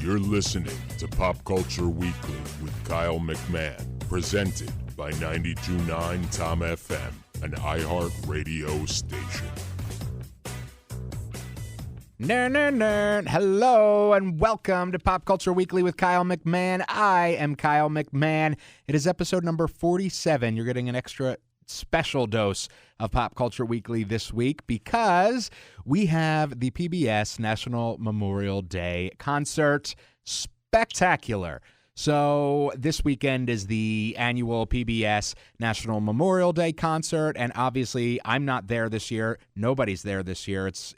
You're listening to Pop Culture Weekly with Kyle McMahon, presented by 92.9 Tom FM, an iHeart radio station. Hello and welcome to Pop Culture Weekly with Kyle McMahon. I am Kyle McMahon. It is episode number 47. You're getting an extra special dose of Pop Culture Weekly this week because we have the PBS National Memorial Day Concert Spectacular. So this weekend is the annual PBS National Memorial Day Concert, and obviously I'm not there this year. Nobody's there this year. It's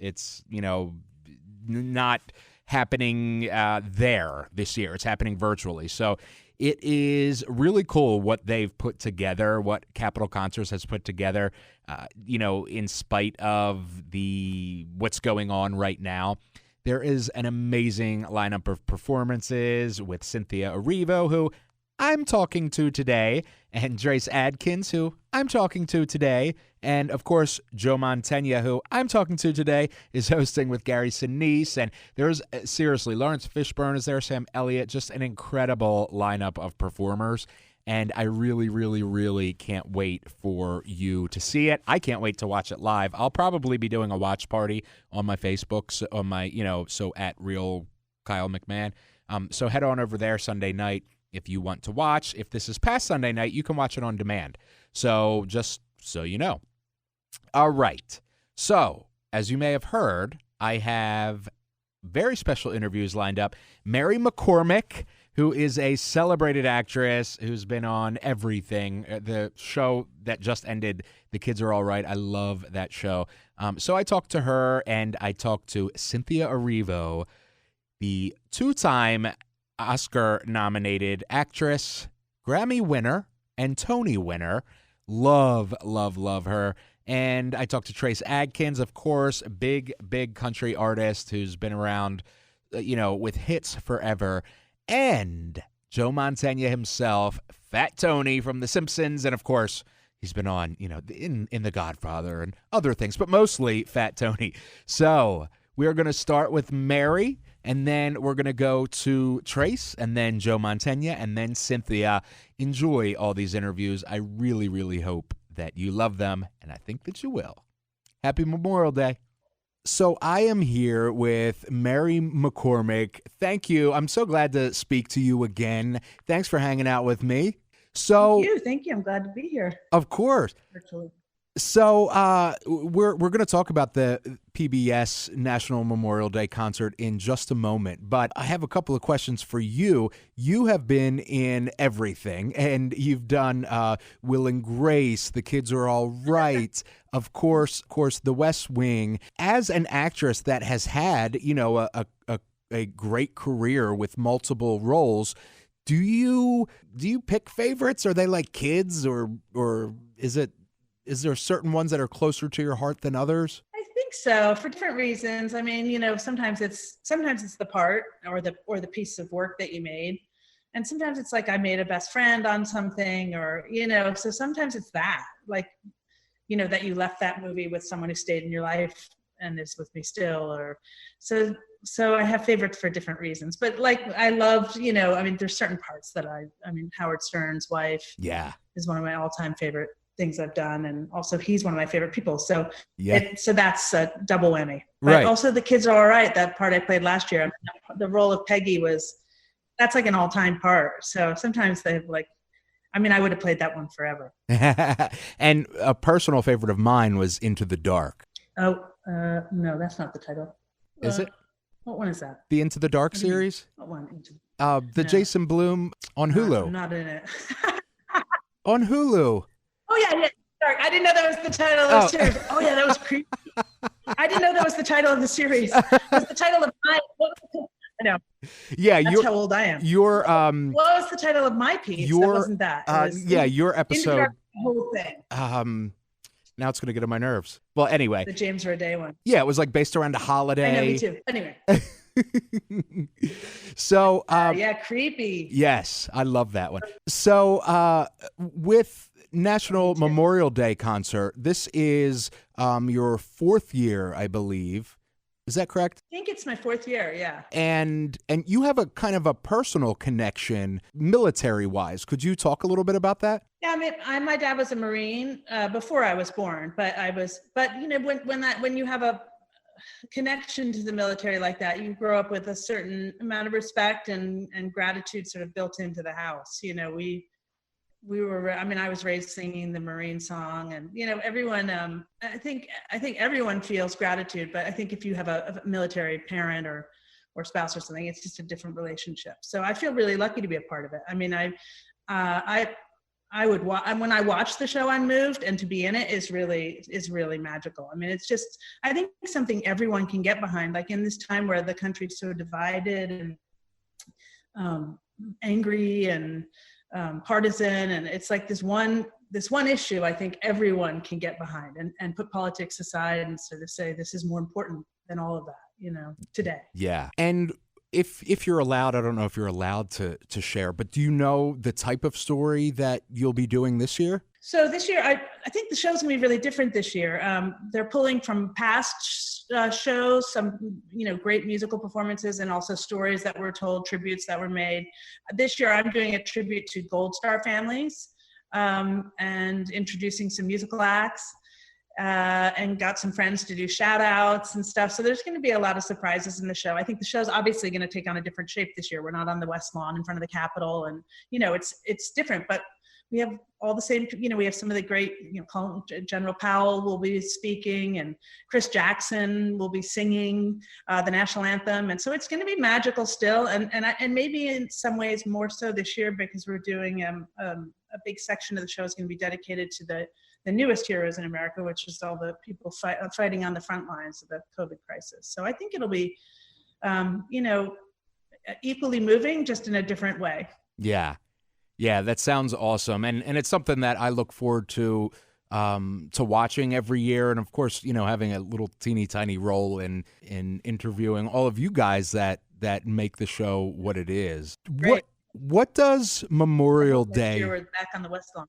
not happening there this year. It's happening virtually. So it is really cool what they've put together, what Capitol Concerts has put together, in spite of what's going on right now. There is an amazing lineup of performances with Cynthia Erivo, who I'm talking to today, and Trace Adkins, who I'm talking to today, and, of course, Joe Mantegna, who I'm talking to today, is hosting with Gary Sinise, and there's, seriously, Lawrence Fishburne is there, Sam Elliott, just an incredible lineup of performers, and I really, really, really can't wait for you to see it. I can't wait to watch it live. I'll probably be doing a watch party on my Facebook, so at Real Kyle McMahon. So head on over there Sunday night if you want to watch. If this is past Sunday night, you can watch it on demand. So just so you know. All right. So, as you may have heard, I have very special interviews lined up. Mary McCormack, who is a celebrated actress who's been on everything. The show that just ended, The Kids Are All Right. I love that show. So I talked to her, and I talked to Cynthia Erivo, the two-time Oscar-nominated actress, Grammy winner, and Tony winner. Love, love, love her. And I talked to Trace Adkins, of course, big country artist who's been around, with hits forever. And Joe Mantegna himself, Fat Tony from The Simpsons, and of course, he's been on, in The Godfather and other things, but mostly Fat Tony. So we're going to start with Mary, and then we're going to go to Trace, and then Joe Mantegna, and then Cynthia. Enjoy all these interviews. I really, really hope that you love them, and I think that you will. Happy Memorial Day. So I am here with Mary McCormack. Thank you. I'm so glad to speak to you again. Thanks for hanging out with me. Thank you. I'm glad to be here. Of course. Virtually. So we're going to talk about the PBS National Memorial Day Concert in just a moment, but I have a couple of questions for you. You have been in everything, and you've done Will and Grace, The Kids Are All Right, of course, The West Wing. As an actress that has had, a great career with multiple roles, do you pick favorites? Are they like kids, or is there certain ones that are closer to your heart than others? I think so, for different reasons. I mean, sometimes it's the part or the piece of work that you made. And sometimes it's like I made a best friend on something, or, so sometimes it's that, like, that you left that movie with someone who stayed in your life and is with me still, or so I have favorites for different reasons. But like, I loved, there's certain parts that Howard Stern's wife is one of my all-time favorite things I've done, and also he's one of my favorite people. So so that's a double whammy. But right. Also The Kids Are All Right, that part I played last year. The role of Peggy that's like an all-time part. So sometimes they have I would have played that one forever. And a personal favorite of mine was Into the Dark. Oh, no, that's not the title. Is it? What one is that? The Into the Dark series? What one? Jason Blum on Hulu. I'm not in it. On Hulu. Oh, yeah. Sorry, I didn't know that was the title of the series. Oh, yeah, that was creepy. I didn't know that was the title of the series. It was the title of my... I know. Yeah, that's how old I am. What was the title of my piece? That wasn't that. Your episode. The whole thing. Now it's going to get on my nerves. Well, anyway. The James Roday one. Yeah, it was like based around a holiday. I know, me too. Anyway. So. Creepy. Yes, I love that one. So with National Memorial Day Concert, this is your fourth year, I believe. Is that correct? I think it's my 4th year, yeah. And you have a kind of a personal connection military-wise. Could you talk a little bit about that? Yeah, I mean, my dad was a Marine before I was born, but when you have a connection to the military like that, you grow up with a certain amount of respect and gratitude sort of built into the house. I was raised singing the Marine song, and everyone. I think everyone feels gratitude, but I think if you have a military parent or spouse or something, it's just a different relationship. So I feel really lucky to be a part of it. I mean, when I watch the show, I'm moved, and to be in it is really magical. I mean, it's just, I think something everyone can get behind, like in this time where the country's so divided and angry and partisan, and it's like this one issue I think everyone can get behind and put politics aside and sort of say this is more important than all of that, today. Yeah. And if you're allowed, I don't know if you're allowed to share, but do you know the type of story that you'll be doing this year? So this year, I think the show's gonna be really different this year. They're pulling from past shows, some great musical performances, and also stories that were told, tributes that were made. This year, I'm doing a tribute to Gold Star families and introducing some musical acts. And got some friends to do shout outs and stuff. So there's going to be a lot of surprises in the show. I think the show's obviously going to take on a different shape this year. We're not on the West Lawn in front of the Capitol, and it's different, but we have all the same, we have some of the great, General Powell will be speaking, and Chris Jackson will be singing the national anthem. And so it's going to be magical still. And maybe in some ways more so this year, because we're doing a big section of the show is going to be dedicated to the newest heroes in America, which is all the people fighting on the front lines of the COVID crisis. So I think it'll be, equally moving, just in a different way. Yeah. Yeah, that sounds awesome. And it's something that I look forward to watching every year. And of course, having a little teeny tiny role in interviewing all of you guys that make the show what it is. Great. What does Memorial Day? We're back on the West Lawn.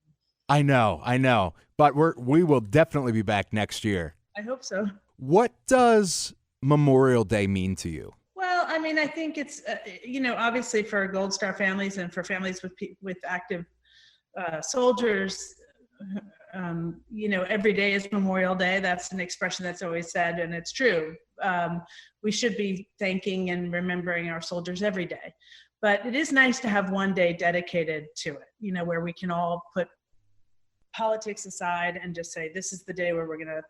I know, but we will definitely be back next year. I hope so. What does Memorial Day mean to you? Well, I mean, I think it's obviously for Gold Star families and for families with active soldiers, every day is Memorial Day. That's an expression that's always said, and it's true. We should be thanking and remembering our soldiers every day. But it is nice to have one day dedicated to it, where we can all put politics aside and just say, this is the day where we're going to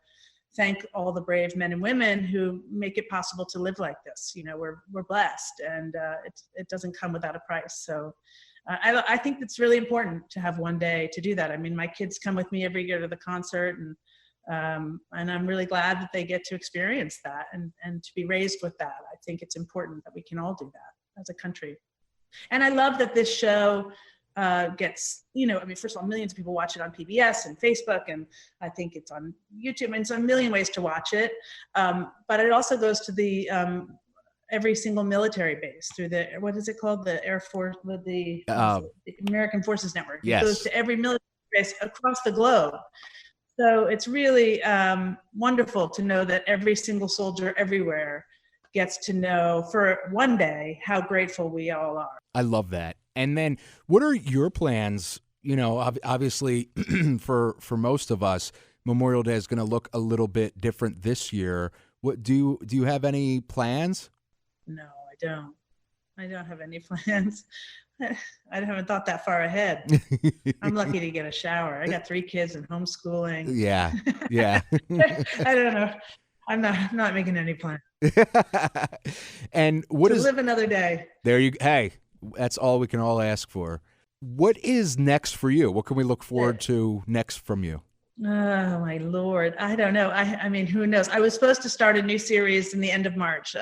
thank all the brave men and women who make it possible to live like this. We're blessed, and it doesn't come without a price. So I think it's really important to have one day to do that. I mean, my kids come with me every year to the concert, and I'm really glad that they get to experience that and to be raised with that. I think it's important that we can all do that as a country. And I love that this show gets, first of all, millions of people watch it on PBS and Facebook, and I think it's on YouTube, and it's a million ways to watch it. But it also goes to the every single military base through the, what is it called? The Air Force, the American Forces Network. Yes. It goes to every military base across the globe. So it's really wonderful to know that every single soldier everywhere gets to know for one day how grateful we all are. I love that. And then what are your plans? Obviously for most of us, Memorial Day is going to look a little bit different this year. What do you have any plans? No, I don't. I don't have any plans. I haven't thought that far ahead. I'm lucky to get a shower. I got 3 kids and homeschooling. Yeah. I don't know. I'm not making any plans. And what to is live another day? Hey, that's all we can all ask for. What is next for you? What can we look forward to next from you? Oh my Lord. I don't know. I mean, who knows? I was supposed to start a new series in the end of March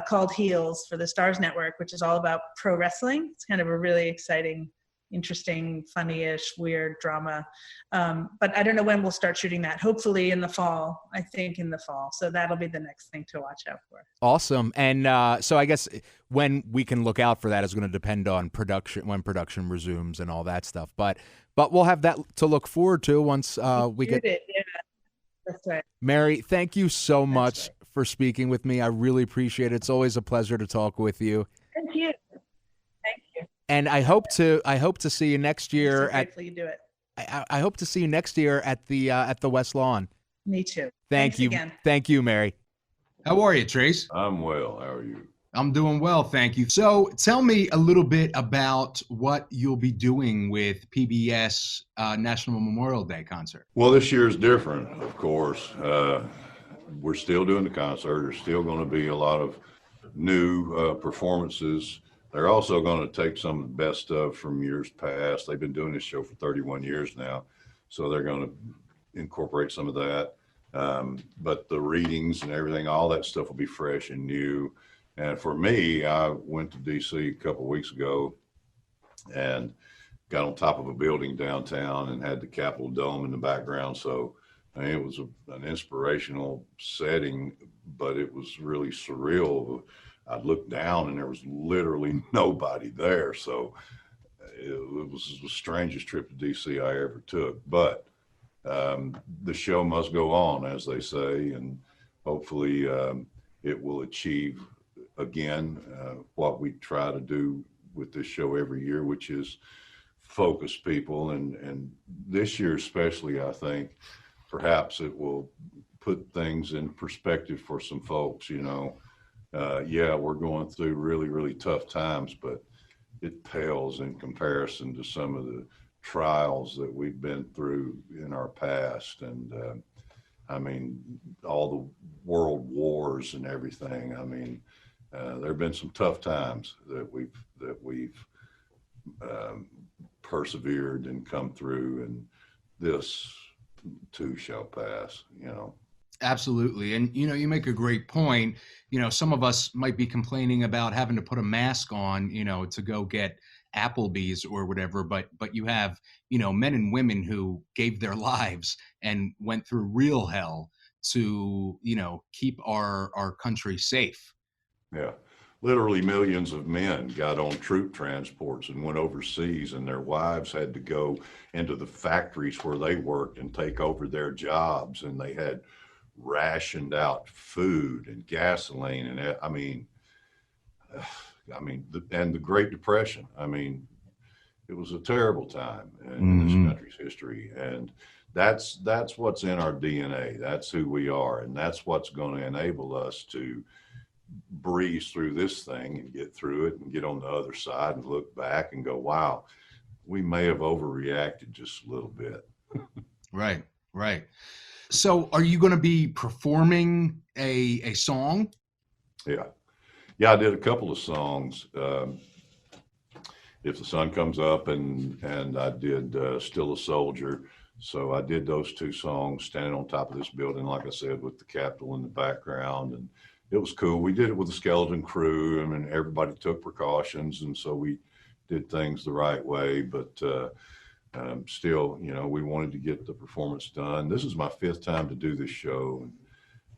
called Heels for the Stars Network, which is all about pro wrestling. It's kind of a really exciting, interesting, funny-ish, weird drama. But I don't know when we'll start shooting that. Hopefully in the fall, I think in the fall. So that'll be the next thing to watch out for. Awesome. And so I guess when we can look out for that is going to depend on production, when production resumes and all that stuff. But we'll have that to look forward to once we get it. Yeah, that's right. Mary, thank you so much for speaking with me. I really appreciate it. It's always a pleasure to talk with you. Thank you. Thank you. And I hope to see you next year I'm so grateful you do it. I hope to see you next year at the West Lawn. Me too. Thanks you again. Thank you, Mary. How are you, Trace? I'm well. How are you? I'm doing well, thank you. So tell me a little bit about what you'll be doing with PBS National Memorial Day concert. Well, this year is different, of course. We're still doing the concert. There's still going to be a lot of new performances. They're also going to take some of the best stuff from years past. They've been doing this show for 31 years now, so they're going to incorporate some of that. But the readings and everything, all that stuff will be fresh and new. And for me, I went to D.C. a couple of weeks ago and got on top of a building downtown and had the Capitol Dome in the background. So I mean, it was an inspirational setting, but it was really surreal. I looked down and there was literally nobody there. So it was the strangest trip to D.C. I ever took. But the show must go on, as they say, and hopefully it will achieve again what we try to do with this show every year, which is focus people. And this year especially, I think perhaps it will put things in perspective for some folks. You know, yeah, we're going through really, really tough times, but it pales in comparison to some of the trials that we've been through in our past. And I mean, all the world wars and everything. I mean, there have been some tough times that we've persevered and come through, and this too shall pass, you know. Absolutely. And, you know, you make a great point. You know, some of us might be complaining about having to put a mask on, you know, to go get Applebee's or whatever, but you have, you know, men and women who gave their lives and went through real hell to, you know, keep our country safe. Yeah, literally millions of men got on troop transports and went overseas, and their wives had to go into the factories where they worked and take over their jobs, and they had rationed out food and gasoline. And I mean, and the Great Depression. I mean, it was a terrible time in this country's history, and that's what's in our DNA. That's who we are, and that's what's going to enable us to breeze through this thing and get through it and get on the other side and look back and go, wow, we may have overreacted just a little bit. Right. So are you going to be performing a song? Yeah, I did a couple of songs. If the Sun Comes Up and I did Still a Soldier. So I did those two songs standing on top of this building, like I said, with the Capitol in the background. And it was cool. We did it with a skeleton crew. I mean, everybody took precautions, and so we did things the right way. But still, you know, we wanted to get the performance done. This is my 5th time to do this show, and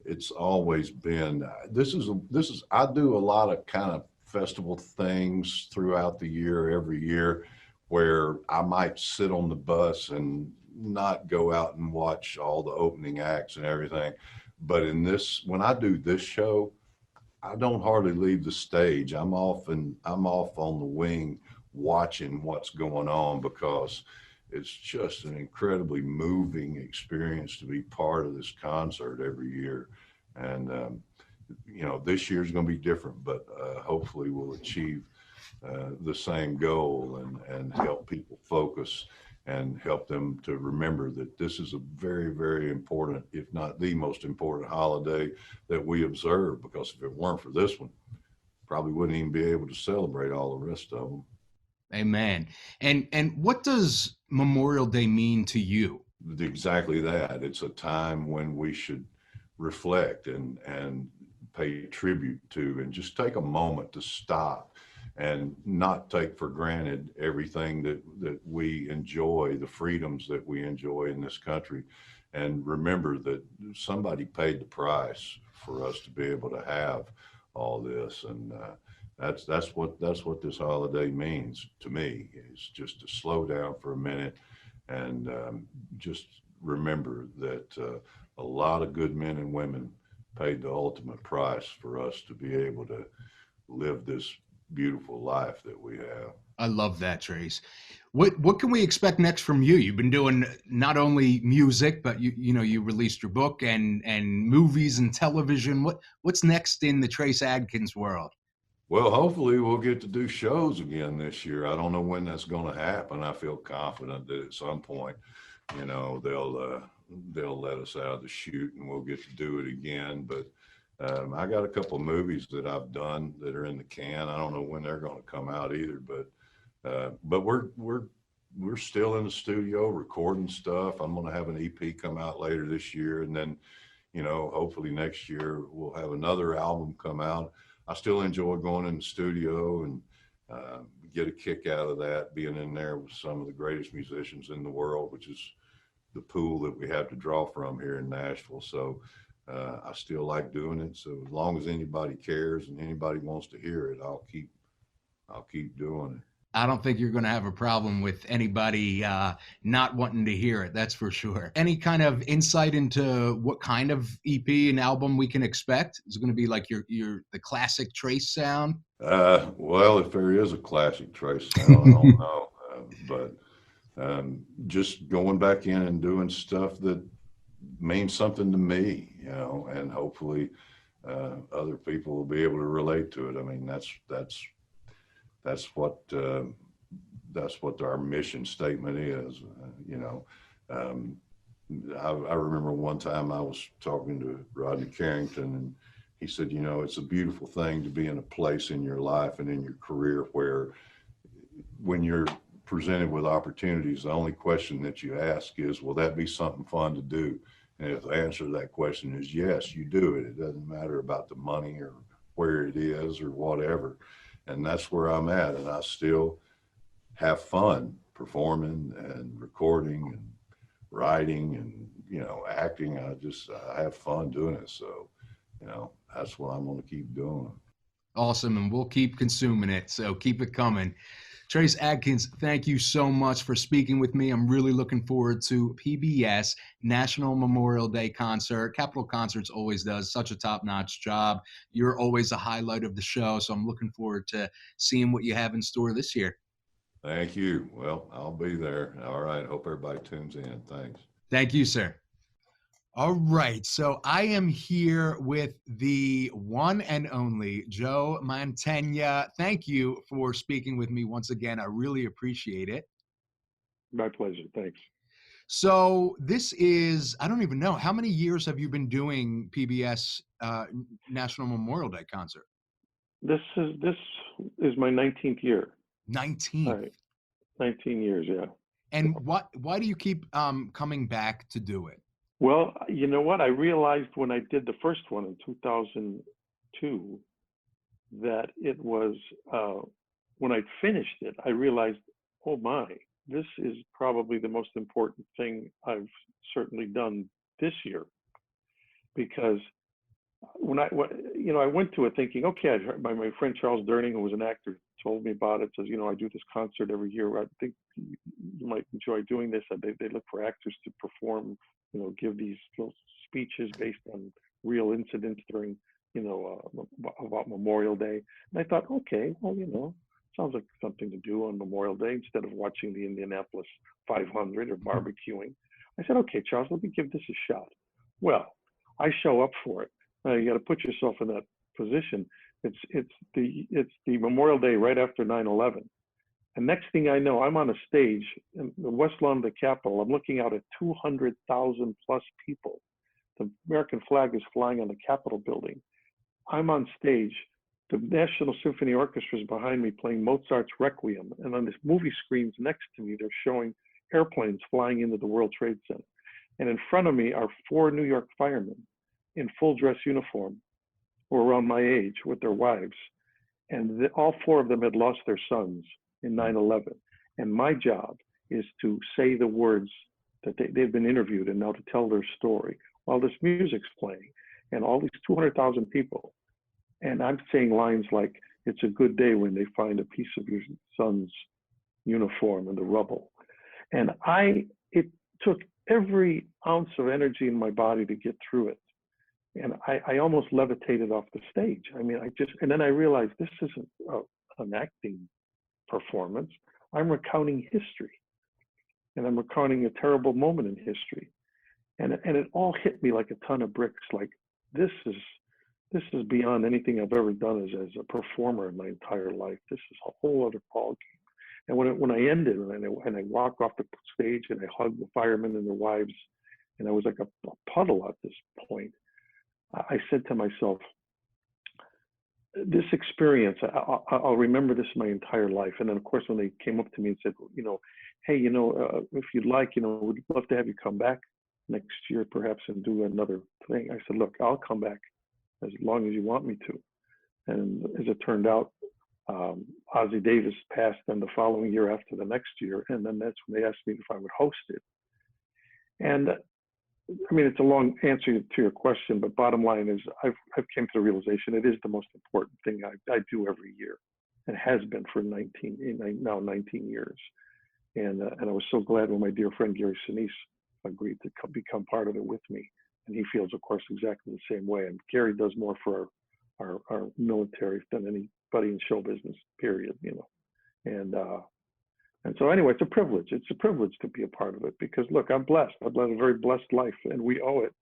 it's always been. This is. I do a lot of kind of festival things throughout the year, every year, where I might sit on the bus and not go out and watch all the opening acts and everything. But in this, when I do this show, I don't hardly leave the stage. I'm off on the wing watching what's going on, because it's just an incredibly moving experience to be part of this concert every year. And, you know, this year's going to be different, but hopefully we'll achieve the same goal and help people focus and help them to remember that this is a very, very important, if not the most important holiday that we observe, because if it weren't for this one, probably wouldn't even be able to celebrate all the rest of them. Amen. And what does Memorial Day mean to you? Exactly that. It's a time when we should reflect and pay tribute to, and just take a moment to stop and not take for granted everything that we enjoy, the freedoms that we enjoy in this country, and remember that somebody paid the price for us to be able to have all this. And that's what this holiday means to me, is just to slow down for a minute and just remember that a lot of good men and women paid the ultimate price for us to be able to live this beautiful life that we have. I love that, Trace. What can we expect next from you? You've been doing not only music, but you released your book and movies and television. What's next in the Trace Adkins world? Well, hopefully we'll get to do shows again this year. I don't know when that's going to happen. I feel confident that at some point, they'll let us out of the chute and we'll get to do it again. But I got a couple of movies that I've done that are in the can. I don't know when they're going to come out either, but we're still in the studio recording stuff. I'm going to have an EP come out later this year, and then, hopefully next year we'll have another album come out. I still enjoy going in the studio and get a kick out of that, being in there with some of the greatest musicians in the world, which is the pool that we have to draw from here in Nashville. So I still like doing it. So as long as anybody cares and anybody wants to hear it, I'll keep doing it. I don't think you're going to have a problem with anybody not wanting to hear it. That's for sure. Any kind of insight into what kind of EP and album we can expect? Is it going to be like the classic Trace sound? Well, if there is a classic Trace sound, I don't know. But just going back in and doing stuff that means something to me, and hopefully other people will be able to relate to it. I mean, that's what our mission statement is. I remember one time I was talking to Rodney Carrington, and he said, it's a beautiful thing to be in a place in your life and in your career where when you're presented with opportunities, the only question that you ask is, will that be something fun to do? And if the answer to that question is yes, you do it. It doesn't matter about the money or where it is or whatever. And that's where I'm at. And I still have fun performing and recording and writing and, acting. I have fun doing it. So, that's what I'm going to keep doing. Awesome. And we'll keep consuming it. So keep it coming. Trace Adkins, thank you so much for speaking with me. I'm really looking forward to PBS National Memorial Day concert. Capitol Concerts always does such a top-notch job. You're always a highlight of the show, so I'm looking forward to seeing what you have in store this year. Thank you. Well, I'll be there. All right. Hope everybody tunes in. Thanks. Thank you, sir. All right, so I am here with the one and only Joe Mantegna. Thank you for speaking with me once again. I really appreciate it. My pleasure. Thanks. So this is, I don't even know, how many years have you been doing PBS National Memorial Day concert? This is my 19th year. 19th. Right. 19 years, yeah. And why do you keep coming back to do it? Well, you know what? I realized when I did the first one in 2002 that it was, when I'd finished it, I realized, oh my, this is probably the most important thing I've certainly done this year. Because when I went to it thinking, okay, I'd heard my friend Charles Durning, who was an actor, told me about it, says, I do this concert every year. I think you might enjoy doing this. They look for actors to perform, give these little speeches based on real incidents during, about Memorial Day. And I thought, okay, well, sounds like something to do on Memorial Day instead of watching the Indianapolis 500 or barbecuing. I said, okay, Charles, let me give this a shot. Well, I show up for it. You got to put yourself in that position. It's the Memorial Day right after 9/11. And next thing I know, I'm on a stage in the West Lawn of the Capitol. I'm looking out at 200,000 plus people. The American flag is flying on the Capitol building. I'm on stage. The National Symphony Orchestra is behind me playing Mozart's Requiem. And on this movie screens next to me, they're showing airplanes flying into the World Trade Center. And in front of me are 4 New York firemen in full dress uniform who are around my age with their wives. And all 4 of them had lost their sons in 9/11. And my job is to say the words that they've been interviewed and now to tell their story while this music's playing and all these 200,000 people. And I'm saying lines like, it's a good day when they find a piece of your son's uniform in the rubble. And it took every ounce of energy in my body to get through it. And I almost levitated off the stage. I mean, and then I realized this isn't an acting performance. I'm recounting history, and I'm recounting a terrible moment in history. And it all hit me like a ton of bricks. Like, this is beyond anything I've ever done as a performer in my entire life. This is a whole other ballgame. And when I ended and I walked off the stage and I hugged the firemen and their wives, and I was like a puddle at this point, I said to myself, this experience, I'll remember this my entire life. And then, of course, when they came up to me and said, hey, if you'd like, we'd love to have you come back next year, perhaps, and do another thing. I said, look, I'll come back as long as you want me to. And as it turned out, Ozzie Davis passed then the following year after the next year. And then that's when they asked me if I would host it. And I mean, it's a long answer to your question, but bottom line is I've came to the realization it is the most important thing I do every year, and has been for 19 years. And I was so glad when my dear friend Gary Sinise agreed to become part of it with me. And he feels, of course, exactly the same way. And Gary does more for our military than anybody in show business, period, And so anyway, it's a privilege. It's a privilege to be a part of it because, look, I'm blessed. I've led a very blessed life, and we owe it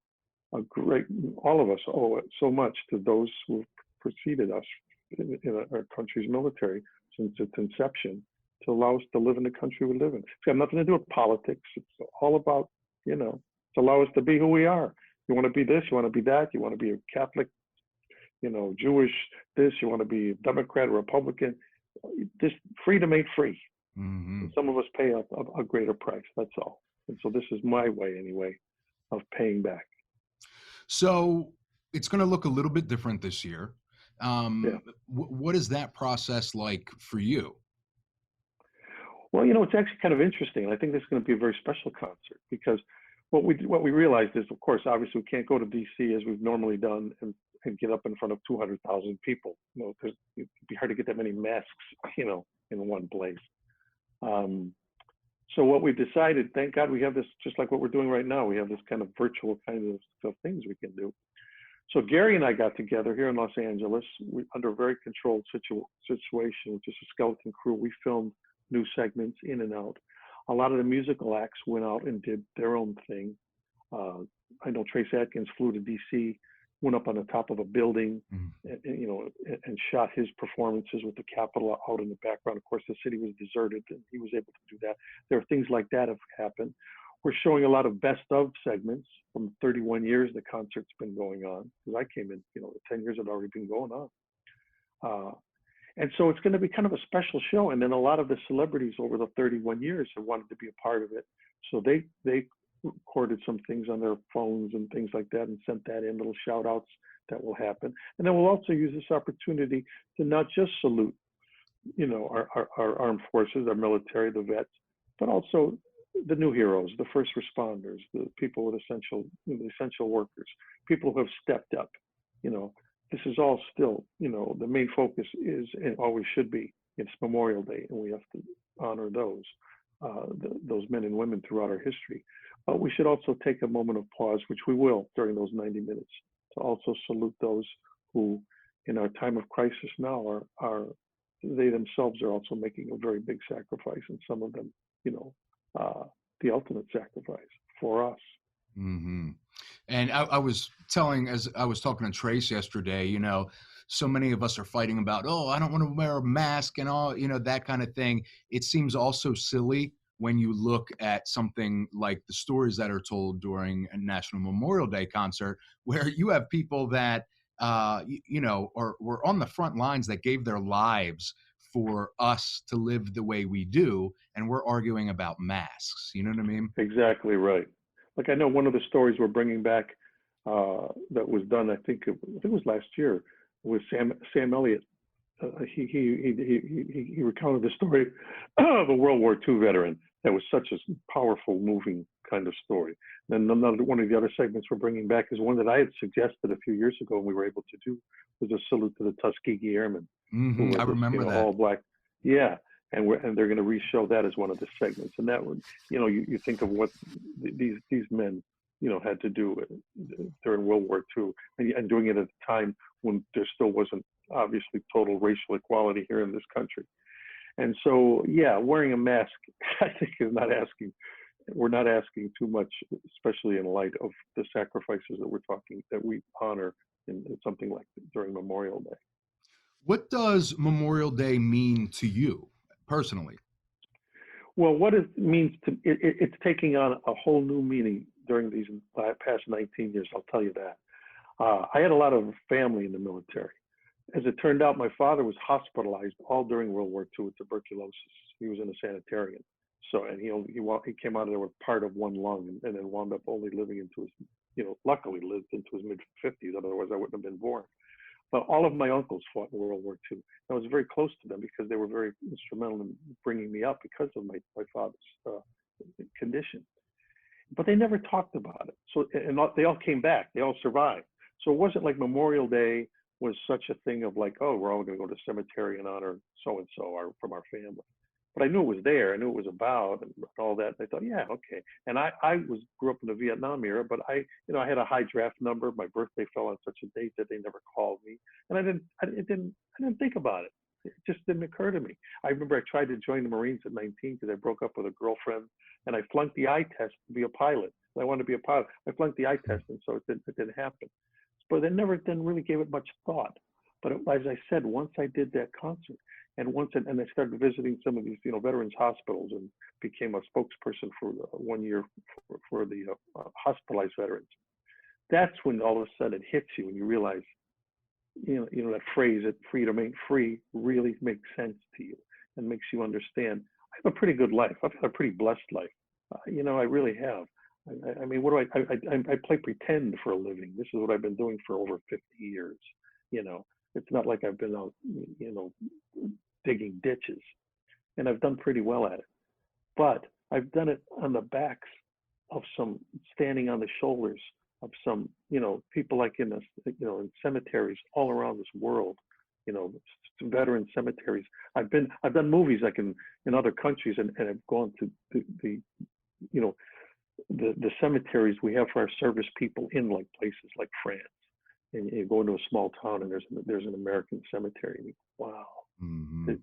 all of us owe it so much to those who preceded us in our country's military since its inception to allow us to live in the country we live in. It's got nothing to do with politics. It's all about, to allow us to be who we are. You want to be this, you want to be that, you want to be a Catholic, Jewish this, you want to be a Democrat or Republican. This freedom ain't free. Mm-hmm. Some of us pay a greater price, that's all. And so this is my way, anyway, of paying back. So it's going to look a little bit different this year. What is that process like for you? Well, it's actually kind of interesting. I think this is going to be a very special concert because what we realized is, of course, obviously we can't go to D.C. as we've normally done and get up in front of 200,000 people. It'd be hard to get that many masks, in one place. So what we decided, thank God we have this, just like what we're doing right now, we have this kind of virtual kind of things we can do. So Gary and I got together here in Los Angeles under a very controlled situation, just a skeleton crew. We filmed new segments in and out. A lot of the musical acts went out and did their own thing. I know Trace Adkins flew to DC, went up on the top of a building, and shot his performances with the Capitol out in the background. Of course, the city was deserted, and he was able to do that. There are things like that have happened. We're showing a lot of best of segments from 31 years the concert's been going on. Because I came in, the 10 years had already been going on. And so it's going to be kind of a special show. And then a lot of the celebrities over the 31 years have wanted to be a part of it. So they recorded some things on their phones and things like that and sent that in, little shout outs that will happen. And then we'll also use this opportunity to not just salute, our armed forces, our military, the vets, but also the new heroes, the first responders, the people with essential workers, people who have stepped up. This is all still, the main focus is, and always should be, it's Memorial Day, and we have to honor those men and women throughout our history. But we should also take a moment of pause, which we will during those 90 minutes, to also salute those who, in our time of crisis now, they themselves are also making a very big sacrifice, and some of them, the ultimate sacrifice for us. Mm-hmm. And I was talking to Trace yesterday, so many of us are fighting about, I don't want to wear a mask and all, that kind of thing. It seems also silly when you look at something like the stories that are told during a National Memorial Day concert, where you have people that, were on the front lines that gave their lives for us to live the way we do. And we're arguing about masks. You know what I mean? Exactly right. Like, I know one of the stories we're bringing back that was done, I think it was last year, was Sam Elliott. He recounted the story of a World War II veteran that was such a powerful, moving kind of story. Then another one of the other segments we're bringing back is one that I had suggested a few years ago and we were able to do, was a salute to the Tuskegee Airmen. Mm-hmm. I remember that. All black. Yeah. And they're going to re-show that as one of the segments. And that would, you think of what these men had to do during World War II, and doing it at a time when there still wasn't obviously total racial equality here in this country. And so, yeah, wearing a mask, I think, we're not asking too much, especially in light of the sacrifices that we honor in something like during Memorial Day. What does Memorial Day mean to you personally? Well, what it means it's taking on a whole new meaning during these past 19 years. I'll tell you that. I had a lot of family in the military. As it turned out, my father was hospitalized all during World War II with tuberculosis. He was in a sanitarium. So, and he came out of there with part of one lung, and then wound up only living into his, luckily lived into his mid-50s. Otherwise, I wouldn't have been born. But all of my uncles fought in World War II. I was very close to them because they were very instrumental in bringing me up because of my father's condition. But they never talked about it. So, and they all came back. They all survived. So it wasn't like Memorial Day was such a thing of like, oh, we're all going to go to the cemetery and honor so-and-so from our family. But I knew it was there. I knew it was about and all that. And I thought, yeah, okay. And I grew up in the Vietnam era, but I had a high draft number. My birthday fell on such a date that they never called me, and I didn't think about it. It just didn't occur to me. I remember I tried to join the Marines at 19 because I broke up with a girlfriend, and I flunked the eye test to be a pilot. I wanted to be a pilot. I flunked the eye test, and so it didn't happen. But I never then really gave it much thought. But as I said, once I did that concert, and I started visiting some of these, veterans hospitals, and became a spokesperson for 1 year for the hospitalized veterans. That's when all of a sudden it hits you, and you realize, that phrase that freedom ain't free really makes sense to you, and makes you understand. I have a pretty good life. I've had a pretty blessed life. I really have. I mean, what do I play pretend for a living. This is what I've been doing for over 50 years. It's not like I've been out, digging ditches, and I've done pretty well at it. But I've done it on the backs of standing on the shoulders of some, people like in cemeteries all around this world, veteran cemeteries. I've done movies like in other countries, and I've gone to the cemeteries we have for our service people in like places like France. And you go into a small town, and there's an American cemetery. And you go, wow, Mm-hmm.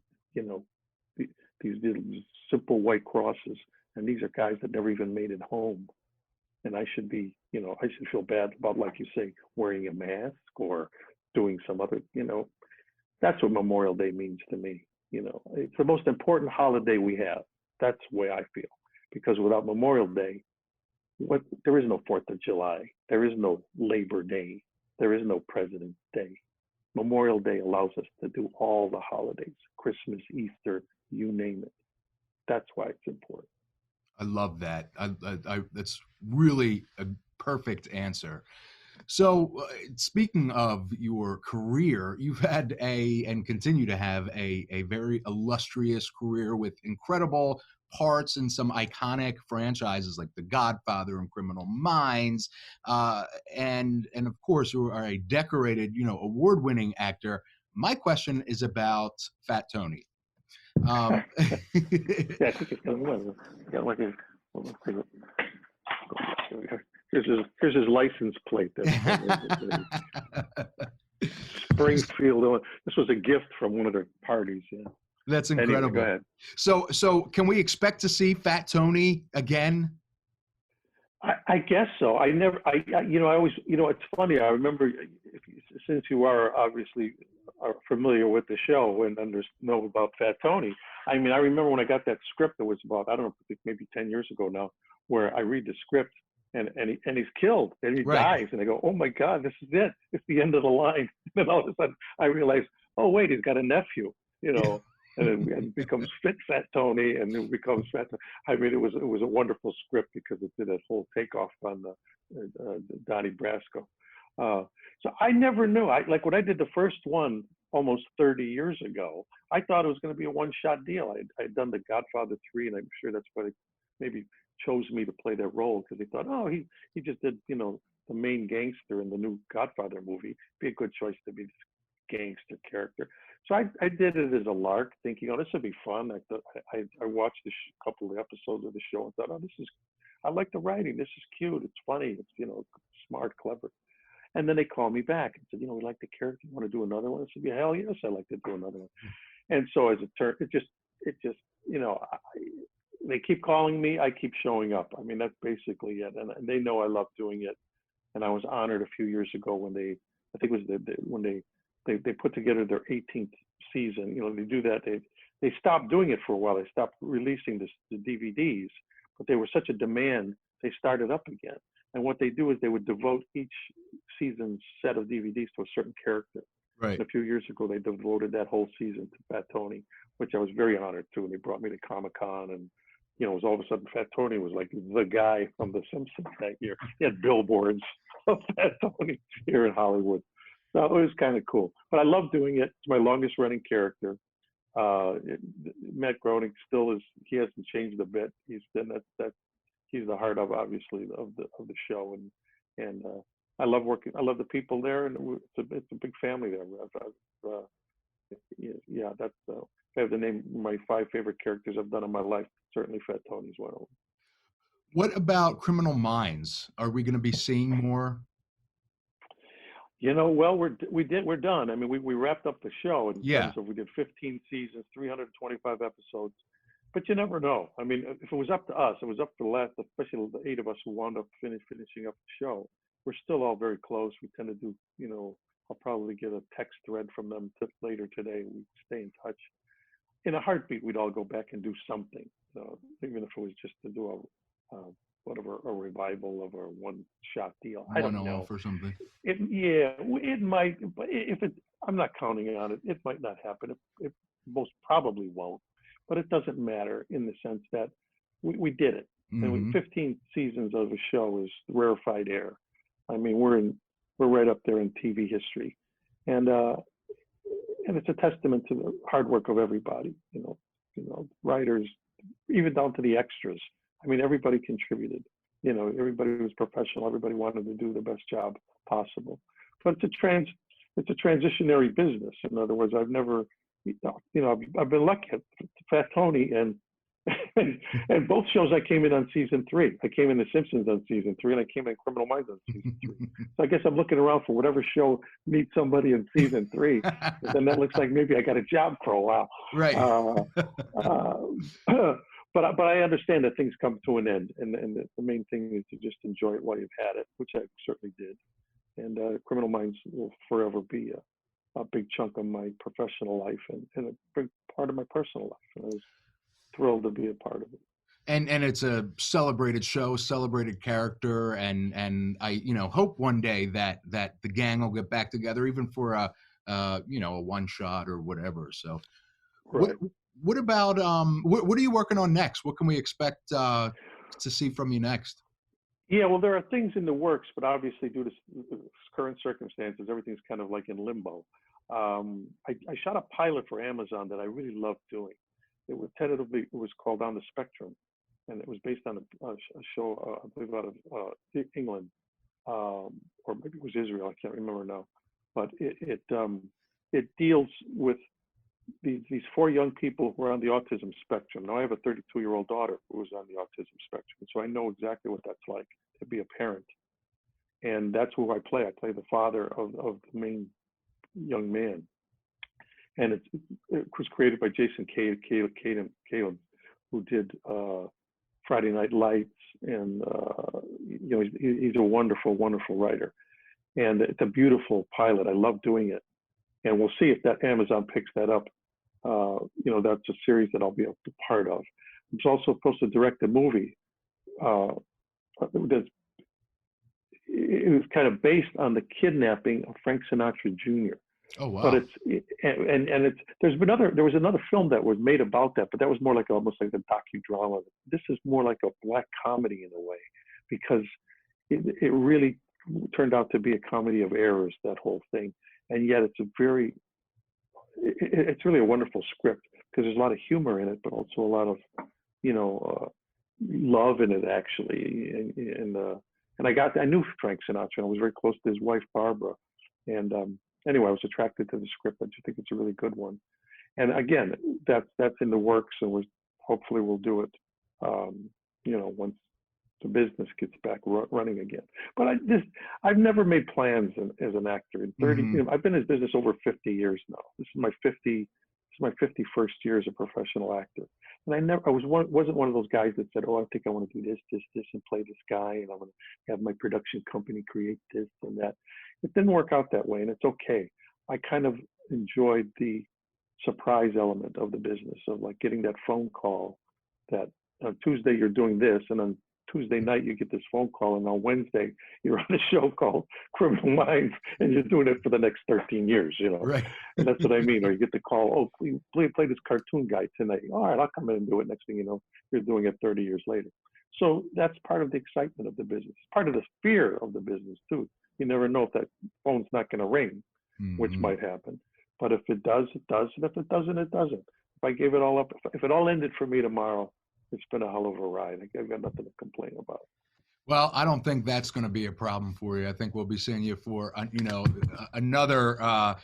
these little simple white crosses, and these are guys that never even made it home. And I should feel bad about, like you say, wearing a mask or doing some other, That's what Memorial Day means to me. It's the most important holiday we have. That's the way I feel. Because without Memorial Day, there is no 4th of July. There is no Labor Day. There is no President's Day. Memorial Day allows us to do all the holidays, Christmas, Easter, you name it. That's why it's important. I love that. That's really a perfect answer. So speaking of your career, you've had and continue to have a very illustrious career with incredible parts in some iconic franchises like The Godfather and Criminal Minds, and of course you are a decorated, award-winning actor. My question is about Fat Tony. Yeah, I think it's here's his license plate. Springfield. This was a gift from one of their parties. Yeah. That's incredible. Anyway, go ahead. So can we expect to see Fat Tony again? I guess so. I always, it's funny. I remember, since you are obviously familiar with the show and know about Fat Tony. I mean, I remember when I got that script that was about, I don't know, maybe 10 years ago now, where I read the script and he's killed and he dies, and I go, oh my God, this is it. It's the end of the line. And then all of a sudden I realized, oh wait, he's got a nephew, and it becomes Fat Tony, and it becomes Fat. I mean, it was a wonderful script because it did that whole takeoff on Donnie Brasco. So I never knew. Like when I did the first one almost 30 years ago, I thought it was going to be a one-shot deal. I'd done The Godfather 3, and I'm sure that's why they maybe chose me to play that role, because they thought, oh, he just did, the main gangster in the new Godfather movie. Be a good choice to be this gangster character. So I did it as a lark, thinking, oh, this would be fun. I watched a couple of episodes of the show and thought, oh, this is I like the writing. This is cute. It's funny. It's, smart, clever. And then they called me back and said, we like the character. You want to do another one? I said, yeah, hell yes, I'd like to do another one. And so as it turned, it just, they keep calling me. I keep showing up. I mean, that's basically it. And they know I love doing it. And I was honored a few years ago when I think it was when they put together their 18th season. They do that. They stopped doing it for a while. They stopped releasing the DVDs, but they were such a demand. They started up again. And what they do is they would devote each season's set of DVDs to a certain character. Right. And a few years ago, they devoted that whole season to Fat Tony, which I was very honored to. And they brought me to Comic-Con, and it was all of a sudden Fat Tony was like the guy from The Simpsons that year. He had billboards of Fat Tony here in Hollywood. So it was kind of cool. But I love doing it. It's my longest running character. Matt Groening still is. He hasn't changed a bit. He's the heart of, obviously, of the show, and I love working. I love the people there, and it's a big family there. That's if I have to name my 5 favorite characters I've done in my life, certainly Fat Tony's one of them. What about Criminal Minds? Are we going to be seeing more? Well, we're done. I mean, we wrapped up the show in Yeah. terms of we did 15 seasons, 325 episodes. But you never know. I mean, if it was up to us, it was up to especially the 8 of us who wound up finishing up the show. We're still all very close. We tend to do, I'll probably get a text thread from them later today. We stay in touch. In a heartbeat, we'd all go back and do something, even if it was just to do a revival of a one-shot deal. I don't know. One-off or something. It might, but I'm not counting on it. It might not happen. It most probably won't. But it doesn't matter in the sense that we did it. Mm-hmm. And 15 seasons of a show is rarefied air. I mean, we're right up there in TV history, and it's a testament to the hard work of everybody. Writers, even down to the extras. I mean, everybody contributed. Everybody was professional. Everybody wanted to do the best job possible. But it's a transitionary business. In other words, I've never. I've been lucky at Fat Tony and both shows I came in on season 3. I came in The Simpsons on season 3, and I came in Criminal Minds on season 3. So I guess I'm looking around for whatever show meets somebody in season 3. And then that looks like maybe I got a job for a while. Right. But I understand that things come to an end, and the main thing is to just enjoy it while you've had it, which I certainly did. And Criminal Minds will forever be a big chunk of my professional life and a big part of my personal life. And I was thrilled to be a part of it. And it's a celebrated show, celebrated character, and I hope one day that the gang will get back together, even for a one shot or whatever. So, right. What about what are you working on next? What can we expect to see from you next? Yeah, well, there are things in the works, but obviously due to current circumstances, everything's kind of like in limbo. I shot a pilot for Amazon that I really loved doing. It was called On the Spectrum, and it was based on a show, I believe, out of England, or maybe it was Israel. I can't remember now. But it deals with these 4 young people who are on the autism spectrum. Now, I have a 32-year-old daughter who is on the autism spectrum, so I know exactly what that's like to be a parent. And that's who I play. I play the father of the main young man. And it was created by Jason Caleb, who did Friday Night Lights, and he's a wonderful, wonderful writer. And it's a beautiful pilot. I love doing it. And we'll see if that Amazon picks that up. That's a series that I'll be a part of. I'm also supposed to direct a movie. It was kind of based on the kidnapping of Frank Sinatra Jr. Oh wow! But there was another film that was made about that, but that was more like almost like a docudrama. This is more like a black comedy in a way, because it really turned out to be a comedy of errors, that whole thing. And yet it's it's really a wonderful script, because there's a lot of humor in it, but also a lot of, love in it, actually. And I knew Frank Sinatra, and I was very close to his wife, Barbara. And anyway, I was attracted to the script. I just think it's a really good one. And again, that's in the works, and hopefully we'll do it, once the business gets back running again. But I've never made plans as an actor. In 30, I've been in this business over 50 years now. This is my 51st year as a professional actor. And wasn't one of those guys that said, oh, I think I want to do this, and play this guy, and I'm going to have my production company create this and that. It didn't work out that way, and it's okay. I kind of enjoyed the surprise element of the business, of like getting that phone call that on Tuesday you're doing this, and on Tuesday night you get this phone call, and on Wednesday you're on a show called Criminal Minds, and you're doing it for the next 13 years, Right. And that's what I mean. Or you get the call, oh, please play this cartoon guy tonight. All right, I'll come in and do it. Next thing you know, you're doing it 30 years later. So that's part of the excitement of the business. Part of the fear of the business too. You never know if that phone's not going to ring, which might happen. But if it does, it does. And if it doesn't, it doesn't. If I gave it all up, if it all ended for me tomorrow, it's been a hell of a ride. I've got nothing to complain about. Well, I don't think that's going to be a problem for you. I think we'll be seeing you for, another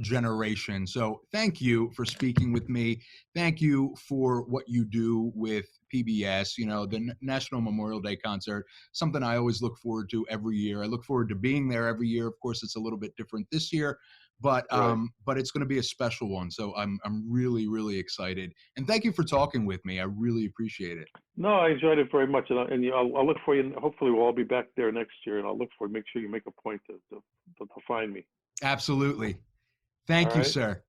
generation. So thank you for speaking with me. Thank you for what you do with PBS, the National Memorial Day concert, something I always look forward to every year. I look forward to being there every year. Of course, it's a little bit different this year, but it's going to be a special one. So I'm really, really excited. And thank you for talking with me. I really appreciate it. No, I enjoyed it very much. And I'll look for you. And hopefully we'll all be back there next year. And I'll look for you. Make sure you make a point to find me. Absolutely. Thank you, sir.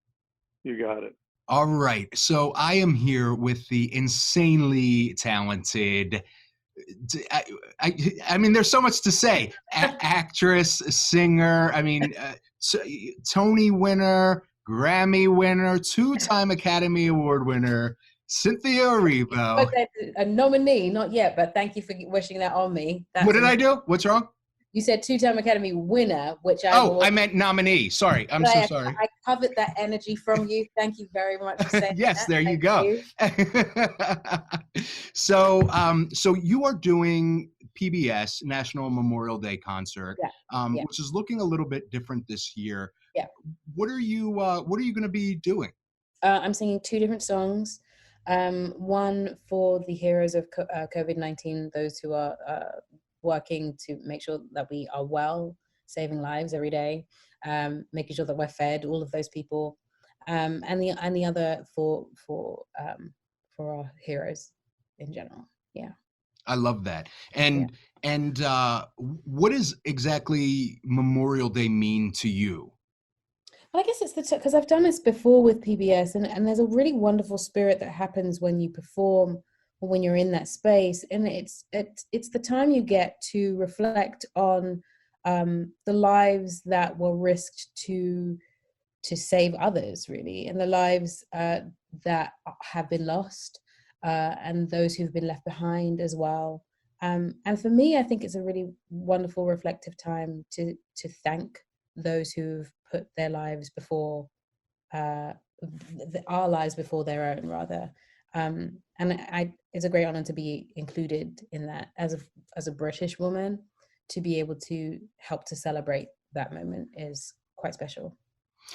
You got it. All right. So I am here with the insanely talented, I mean, there's so much to say. Actress, singer, Tony winner, Grammy winner, 2-time Academy Award winner, Cynthia Erivo. A nominee, not yet, but thank you for wishing that on me. What did I do? What's wrong? You said 2-time Academy winner, which I meant nominee. Sorry. I'm so sorry. I covered that energy from you. Thank you very much for saying yes, that. There you go. So you are doing PBS National Memorial Day concert, which is looking a little bit different this year. Yeah. What are you going to be doing? I'm singing 2 different songs. One for the heroes of COVID-19, those who are working to make sure that we are well, saving lives every day, making sure that we're fed, all of those people, and the other for our heroes in general. Yeah, I love that. And what does exactly Memorial Day mean to you? Well, I guess it's because I've done this before with PBS, and there's a really wonderful spirit that happens when you perform, or when you're in that space, and it's the time you get to reflect on the lives that were risked to save others, really, and the lives that have been lost, and those who've been left behind as well. And for me, I think it's a really wonderful, reflective time to thank those who've put their lives before our lives before their own, rather. And it's a great honor to be included in that as a British woman. To be able to help to celebrate that moment is quite special.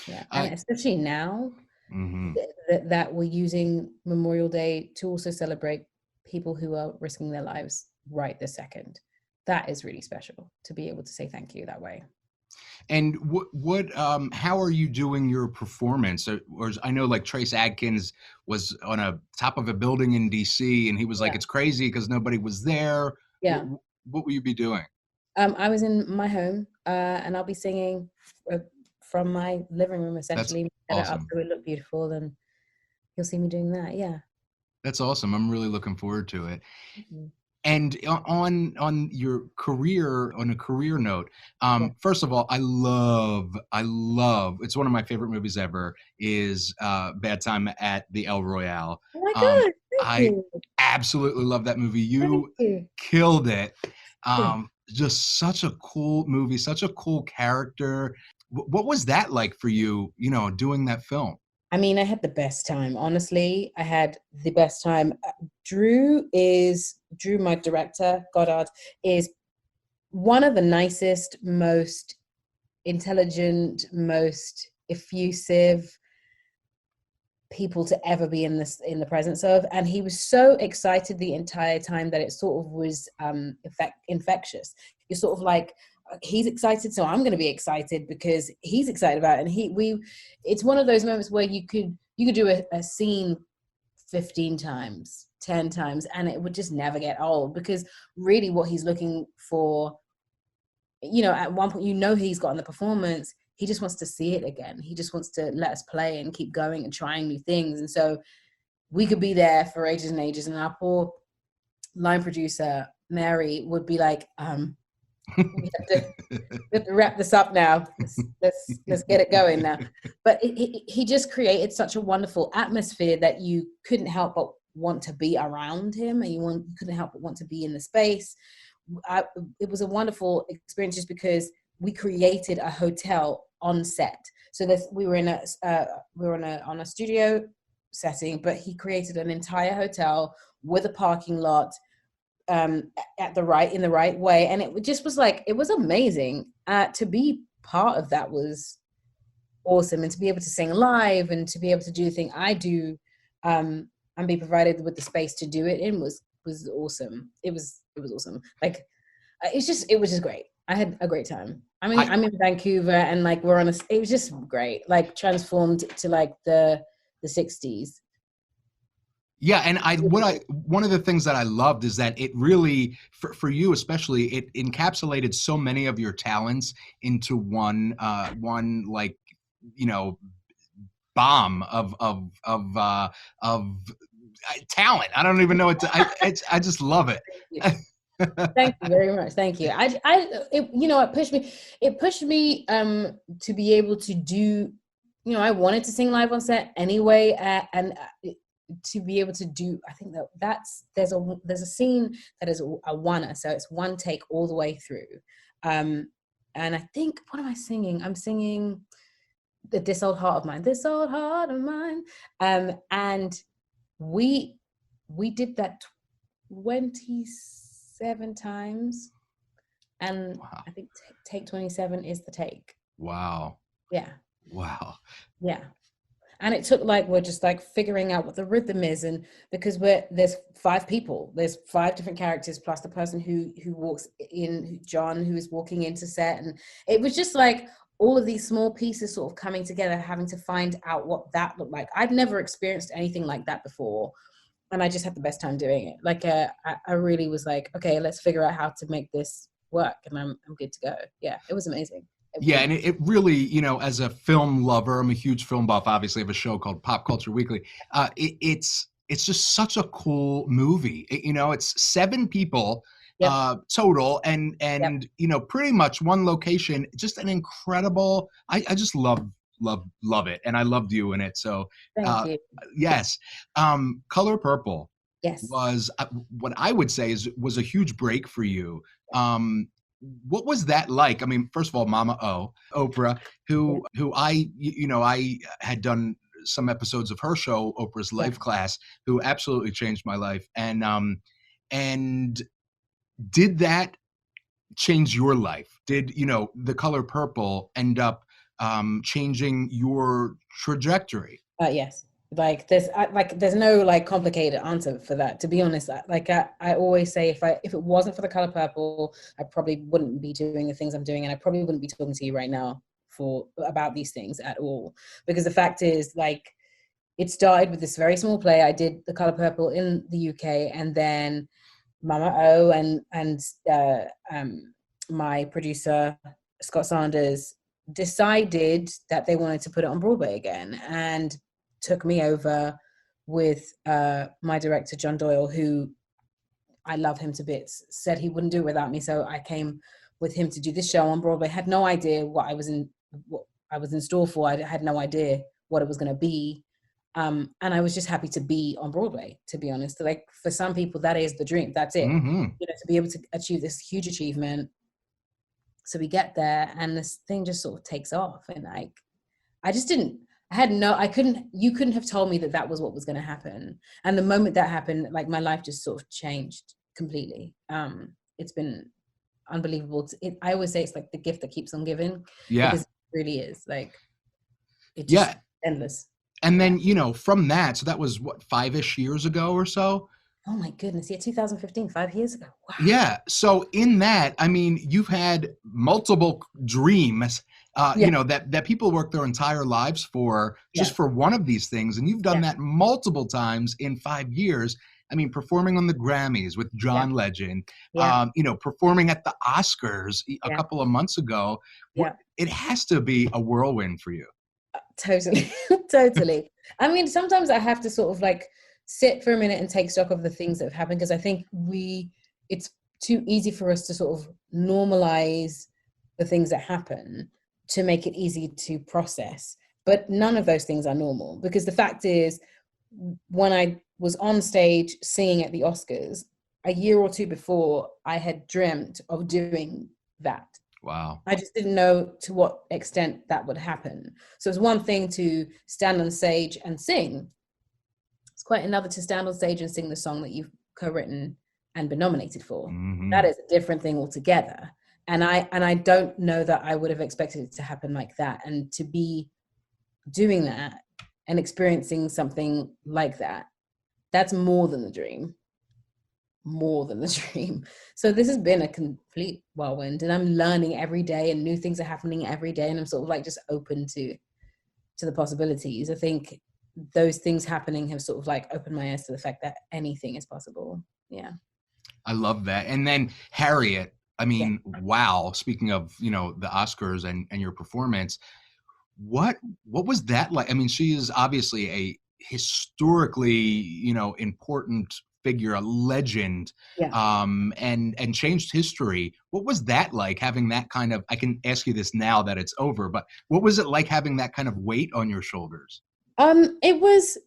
Yeah, and especially now that we're using Memorial Day to also celebrate people who are risking their lives right this second. That is really special to be able to say thank you that way. And how are you doing your performance? Or I know like Trace Adkins was on a top of a building in DC, and he was like, it's crazy because nobody was there. Yeah. What will you be doing? I was in my home, and I'll be singing from my living room, essentially. That's awesome. It up so it look beautiful, and you'll see me doing that. Yeah. That's awesome. I'm really looking forward to it. Mm-hmm. And on your career, on a career note, first of all, I love, it's one of my favorite movies ever, is Bad Time at the El Royale. Oh my God, I absolutely love that movie. You killed it. Just such a cool movie, such a cool character. What was that like for you, doing that film? I mean, I had the best time. Honestly, I had the best time. Drew, my director, Goddard, is one of the nicest, most intelligent, most effusive, people to ever be in the presence of. And he was so excited the entire time that it sort of was infectious. You're sort of like, he's excited, so I'm going to be excited because he's excited about it. And it's one of those moments where you could do a scene 15 times, 10 times, and it would just never get old, because really what he's looking for, at one point, he's gotten the performance. He just wants to see it again. He just wants to let us play and keep going and trying new things. And so we could be there for ages and ages. And our poor line producer, Mary, would be like, we have to wrap this up now. Let's get it going now. But he just created such a wonderful atmosphere that you couldn't help but want to be around him, and you couldn't help but want to be in the space. It was a wonderful experience just because we created a hotel on set. So we were on a studio setting, but he created an entire hotel with a parking lot in the right way, and it just was like, it was amazing. To be part of that was awesome, and to be able to sing live and to be able to do the thing I do, and be provided with the space to do it in was awesome. It was awesome. Like it was just great. I had a great time. I mean, I'm in Vancouver, and like it was just great. Like transformed to like the 60s. Yeah, and one of the things that I loved is that it really, for you especially, it encapsulated so many of your talents into one like, bomb of talent. I don't even know what I just love it. Thank you very much. Thank you. It pushed me to be able to do, I wanted to sing live on set anyway, and to be able to do, I think there's a scene that is a one-er, so it's one take all the way through. And I think, what am I singing? I'm singing This Old Heart of Mine. This Old Heart of Mine. And we did that 27 times, and wow. I think take 27 is the take. Wow. Yeah. Wow. Yeah. And it took we're just figuring out what the rhythm is, and because there's 5 people, there's 5 different characters plus the person who walks in, John, who is walking into set, and it was just all of these small pieces sort of coming together, having to find out what that looked like. I've never experienced anything like that before, and I just had the best time doing it. I really was like, okay, let's figure out how to make this work, and I'm good to go. Yeah, it was amazing. Yeah, and it really, as a film lover, I'm a huge film buff, obviously. I have a show called Pop Culture Weekly. It's just such a cool movie. It's 7 people total, and yep. Pretty much one location. Just an incredible. I just love it, and I loved you in it. So thank you. Yes, Color Purple. Yes, was what I would say was a huge break for you. What was that like? I mean, first of all, Mama O, Oprah, who I had done some episodes of her show, Oprah's Life Class, who absolutely changed my life. And did that change your life? Did, The Color Purple end up changing your trajectory? Yes. There's no complicated answer for that, to be honest. I always say, if it wasn't for The Color Purple, I probably wouldn't be doing the things I'm doing, and I probably wouldn't be talking to you right now about these things at all. Because the fact is, it started with this very small play. I did The Color Purple in the UK, and then Mama O and my producer Scott Sanders decided that they wanted to put it on Broadway again, and took me over with my director John Doyle, who I love him to bits, said he wouldn't do it without me. So I came with him to do this show on Broadway. Had no idea what I was in store for. I had no idea what it was going to be, and I was just happy to be on Broadway, to be honest. For some people, that is the dream. That's it. Mm-hmm. To be able to achieve this huge achievement. So we get there, and this thing just sort of takes off, and I just didn't. You couldn't have told me that was what was going to happen. And the moment that happened, my life just sort of changed completely. It's been unbelievable. I always say it's like the gift that keeps on giving. Yeah. Because it really is. It's just endless. And then, from that, so that was what, 5-ish years ago or so? Oh my goodness. Yeah, 2015, 5 years ago. Wow. Yeah. So in that, I mean, you've had multiple dreams, that people work their entire lives for just for one of these things. And you've done that multiple times in 5 years. I mean, performing on the Grammys with John Legend, performing at the Oscars a couple of months ago. It has to be a whirlwind for you. Totally. Totally. I mean, sometimes I have to sort of like sit for a minute and take stock of the things that have happened, because I think it's too easy for us to sort of normalize the things that happen to make it easy to process. But none of those things are normal, because the fact is, when I was on stage singing at the Oscars a year or two before, I had dreamt of doing that. Wow. I just didn't know to what extent that would happen. So it's one thing to stand on stage and sing. It's quite another to stand on stage and sing the song that you've co-written and been nominated for. Mm-hmm. That is a different thing altogether. And I don't know that I would have expected it to happen like that. And to be doing that and experiencing something like that, that's more than the dream. More than the dream. So this has been a complete whirlwind, and I'm learning every day, and new things are happening every day, and I'm sort of like just open to the possibilities. I think those things happening have sort of like opened my eyes to the fact that anything is possible. Yeah. I love that. And then Harriet, I mean, wow. Speaking of, the Oscars and your performance, what was that like? I mean, she is obviously a historically, important figure, a legend, and changed history. What was that like, having that kind of, I can ask you this now that it's over, but what was it like having that kind of weight on your shoulders? It was,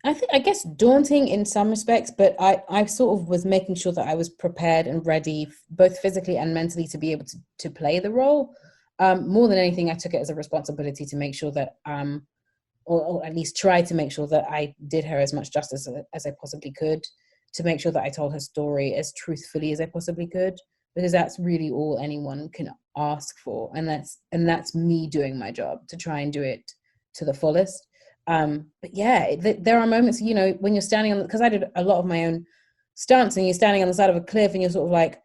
I guess, daunting in some respects, but I sort of was making sure that I was prepared and ready, both physically and mentally, to be able to play the role. More than anything, I took it as a responsibility to make sure that, or at least try to make sure that I did her as much justice as I possibly could, to make sure that I told her story as truthfully as I possibly could, because that's really all anyone can ask for. And that's me doing my job to try and do it to the fullest. But yeah, there are moments, when you're standing on, because I did a lot of my own stunts, and you're standing on the side of a cliff and you're sort of like,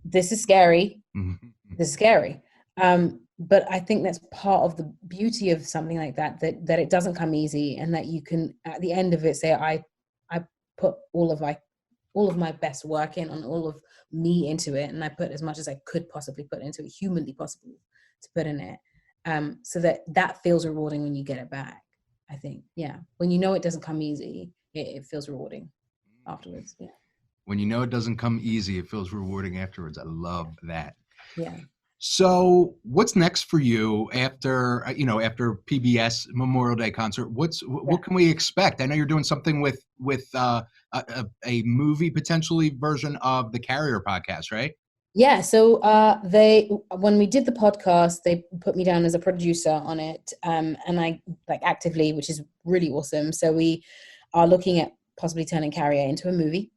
this is scary. Mm-hmm. This is scary. But I think that's part of the beauty of something like that it doesn't come easy, and that you can, at the end of it, say, I put all of my best work in, and all of me into it, and I put as much as I could possibly put into it, humanly possible to put in it, so that feels rewarding when you get it back. I think, when it doesn't come easy, it feels rewarding afterwards. Yeah. When it doesn't come easy, it feels rewarding afterwards. I love that. Yeah. So what's next for you after PBS Memorial Day concert? What can we expect? I know you're doing something with a movie, potentially, version of the Carrier podcast, right? Yeah. So when we did the podcast, they put me down as a producer on it, and I actively, which is really awesome. So we are looking at possibly turning Carrier into a movie,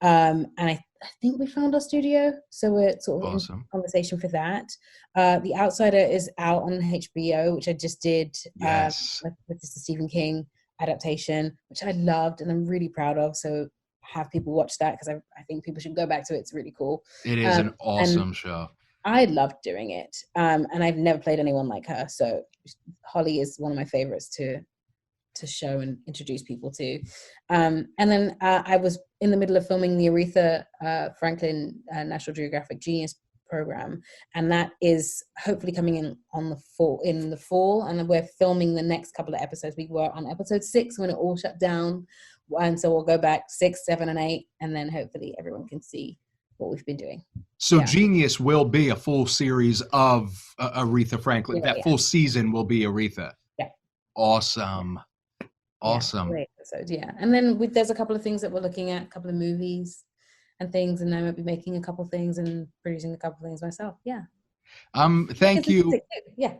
and I think we found our studio, so we're sort of in conversation for that. The Outsider is out on HBO, which I just did, with the Stephen King adaptation, which I loved and I'm really proud of. So have people watch that, because I think people should go back to it. It's really cool. It is an awesome show. I loved doing it, and I've never played anyone like her. So Holly is one of my favorites to show and introduce people to. And then I was in the middle of filming the Aretha Franklin National Geographic Genius program, and that is hopefully coming in the fall, and we're filming the next couple of episodes. We were on episode 6 when it all shut down, and so we'll go back 6, 7, and 8, and then hopefully everyone can see what we've been doing. So Genius will be a full series of Aretha Franklin. That full season will be Aretha. Yeah. Awesome. Awesome. Great episode, and then there's a couple of things that we're looking at, a couple of movies and things, and I might be making a couple of things and producing a couple of things myself. Yeah. Thank you. Yeah.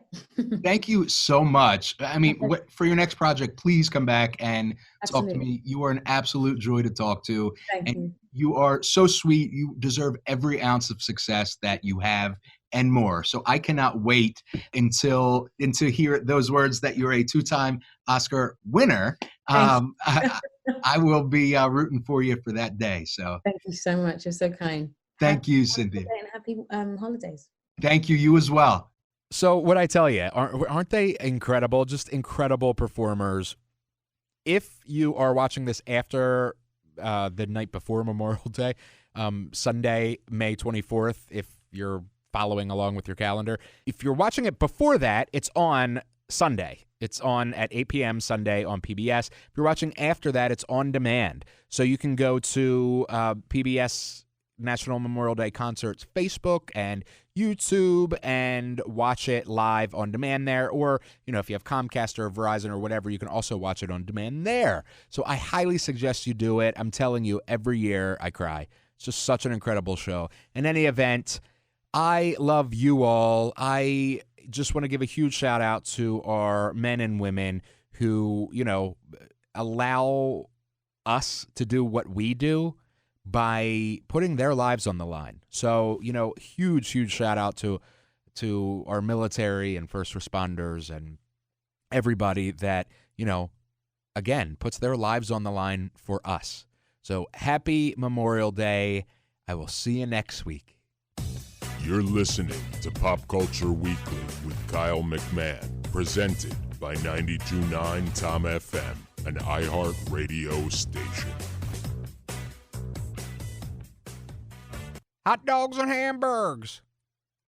Thank you so much. I mean, for your next project, please come back and talk to me. You are an absolute joy to talk to. Thank you. You are so sweet. You deserve every ounce of success that you have and more. So I cannot wait until hear those words that you're a 2-time Oscar winner. I will be rooting for you for that day. So thank you so much. You're so kind. Thank you, Cynthia. And happy holidays. Thank you. You as well. So what I tell you, aren't they incredible? Just incredible performers. If you are watching this after the night before Memorial Day, Sunday, May 24th, if you're following along with your calendar. If you're watching it before that, it's on Sunday. It's on at 8 p.m. Sunday on PBS. If you're watching after that, it's on demand. So you can go to PBS National Memorial Day Concerts Facebook and YouTube and watch it live on demand there. Or, if you have Comcast or Verizon or whatever, you can also watch it on demand there. So I highly suggest you do it. I'm telling you, every year I cry. It's just such an incredible show. In any event, I love you all. I just want to give a huge shout out to our men and women who, allow us to do what we do by putting their lives on the line. So, huge shout out to our military and first responders and everybody that, again, puts their lives on the line for us. So happy Memorial Day. I will see you next week. You're listening to Pop Culture Weekly with Kyle McMahon, presented by 92.9 Tom FM, an iHeart radio station. Hot dogs and hamburgers.